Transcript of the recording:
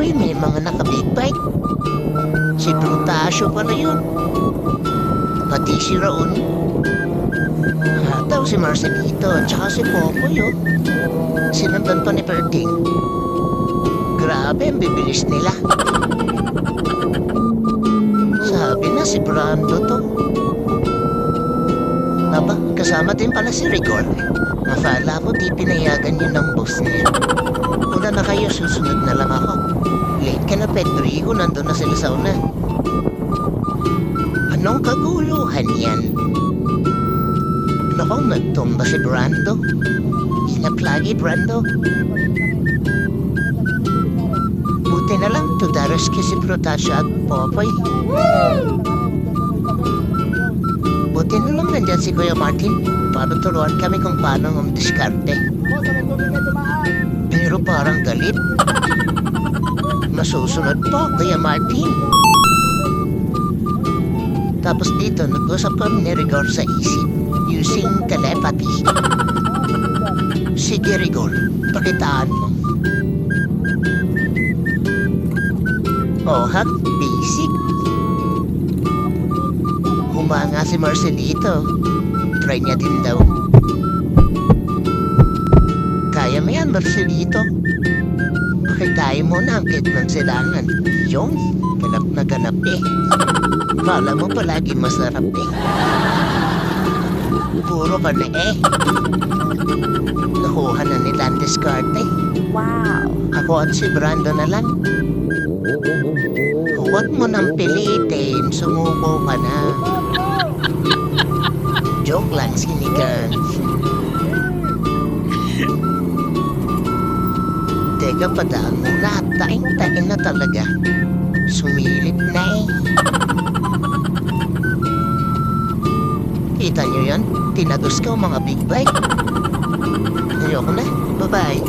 Uy, may mga naka-big bike. Si Brutasio pala yun. Pati si Raon. Hataw si Marcelito at saka si Popoy, oh. Sinundan pa ni Berting. Grabe, ang bibilis nila. Sabi na si Brando to. Aba, kasama din pala si Rigor. Mafala ko di pinayagan yun ng boss niya. Una na kayo, susunod na lang ako. Late ka na, Pedrigo, nandun na sila sa una. Anong kaguluhan yan? Naku, nagtumba si Brando. Inap lagi, Brando. Buti na lang, tudaros ka si Protasio at Popoy. Buti na lang nandyan si Kuya Martin para turuan kami kung paano diskarte. Pero parang galit. Masusunod po, Kuya Martin. Tapos dito, nag-usap kami ni Rigor sa isip using telepathy. Sige, Rigor, pakitaan mo. Oh, ha? Basic. Humanga si Marcelito. Try niya din daw. Kaya mo yan, Marcelito. Pakitayin mo na ang kit ng silangan. Yung, ganap na ganap eh. Kala mo palagi masarap eh. Puro ka na eh. Nakuha na nila ang diskarte. Wow! Ako at si Brando na lang. Huwag mo nang pilitin, sumuko ka na. Joke lang, sinigang. Teka, padaan muna at taing-tain na talaga. Sumilip na eh. Kita nyo yan? Tinagos ka mga big bike. Ayoko na. Bye-bye.